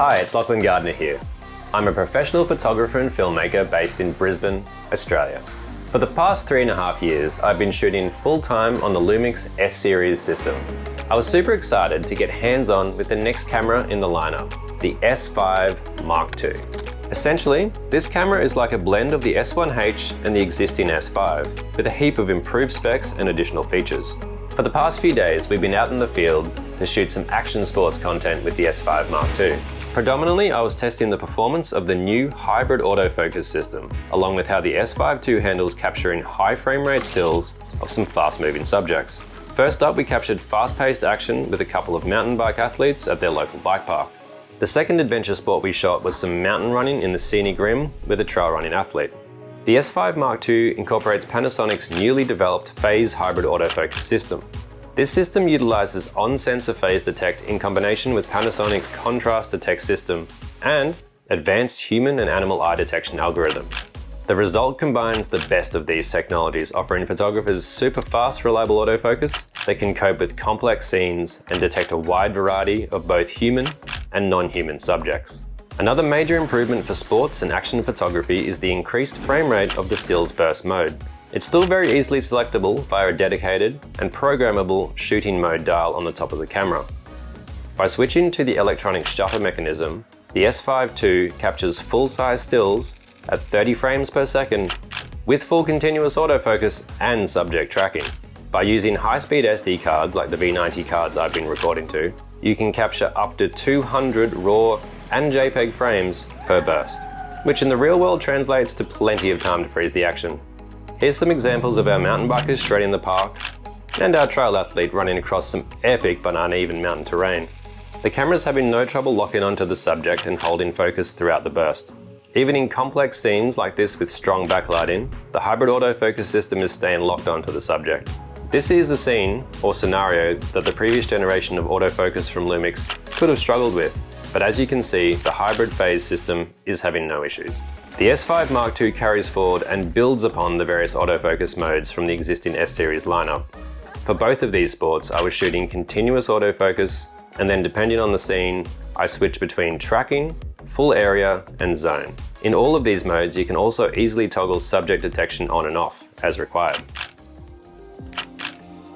Hi, it's Lachlan Gardner here. I'm a professional photographer and filmmaker based in Brisbane, Australia. For the past 3.5 years, I've been shooting full-time on the LUMIX S-Series system. I was super excited to get hands-on with the next camera in the lineup, the S5 Mark II. Essentially, this camera is like a blend of the S1H and the existing S5, with a heap of improved specs and additional features. For the past few days, we've been out in the field to shoot some action sports content with the S5 Mark II. Predominantly, I was testing the performance of the new hybrid autofocus system, along with how the S5II handles capturing high frame rate stills of some fast-moving subjects. First up, we captured fast-paced action with a couple of mountain bike athletes at their local bike park. The second adventure sport we shot was some mountain running in the scenic rim with a trail running athlete. The S5 Mark II incorporates Panasonic's newly developed phase hybrid autofocus system. This system utilizes on-sensor phase detect in combination with Panasonic's contrast detect system and advanced human and animal eye detection algorithms. The result combines the best of these technologies, offering photographers super fast, reliable autofocus that can cope with complex scenes and detect a wide variety of both human and non-human subjects. Another major improvement for sports and action photography is the increased frame rate of the stills burst mode. It's still very easily selectable via a dedicated and programmable shooting mode dial on the top of the camera. By switching to the electronic shutter mechanism, the S5II captures full-size stills at 30 frames per second with full continuous autofocus and subject tracking. By using high-speed SD cards like the V90 cards I've been recording to, you can capture up to 200 RAW and JPEG frames per burst, which in the real world translates to plenty of time to freeze the action. Here's some examples of our mountain bikers shredding the park and our trail athlete running across some epic but uneven mountain terrain. The camera's having no trouble locking onto the subject and holding focus throughout the burst. Even in complex scenes like this with strong backlighting, the hybrid autofocus system is staying locked onto the subject. This is a scene or scenario that the previous generation of autofocus from LUMIX could have struggled with, but as you can see, the hybrid phase system is having no issues. The S5 Mark II carries forward and builds upon the various autofocus modes from the existing S-Series lineup. For both of these sports, I was shooting continuous autofocus, and then depending on the scene, I switched between tracking, full area, and zone. In all of these modes, you can also easily toggle subject detection on and off, as required.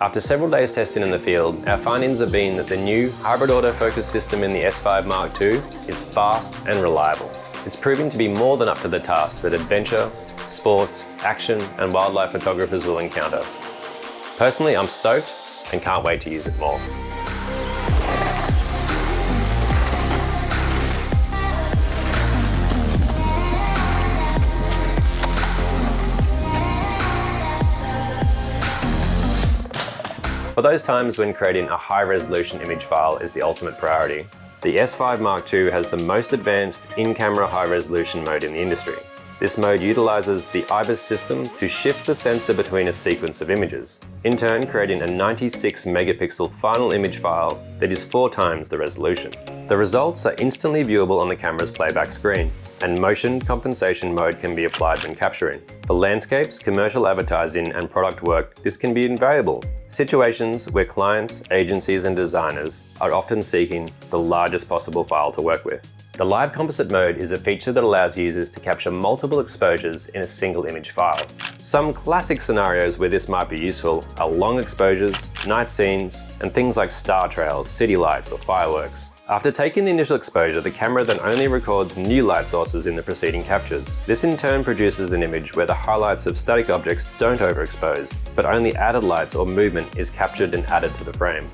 After several days testing in the field, our findings have been that the new hybrid autofocus system in the S5 Mark II is fast and reliable. It's proving to be more than up to the task that adventure, sports, action, and wildlife photographers will encounter. Personally, I'm stoked and can't wait to use it more. For those times when creating a high-resolution image file is the ultimate priority, the S5 Mark II has the most advanced in-camera high-resolution mode in the industry. This mode utilizes the IBIS system to shift the sensor between a sequence of images, in turn creating a 96 megapixel final image file that is 4 times the resolution. The results are instantly viewable on the camera's playback screen, and motion compensation mode can be applied when capturing. For landscapes, commercial advertising, and product work, this can be invaluable. Situations where clients, agencies, and designers are often seeking the largest possible file to work with. The live composite mode is a feature that allows users to capture multiple exposures in a single image file. Some classic scenarios where this might be useful are long exposures, night scenes, and things like star trails, city lights, or fireworks. After taking the initial exposure, the camera then only records new light sources in the preceding captures. This in turn produces an image where the highlights of static objects don't overexpose, but only added lights or movement is captured and added to the frame.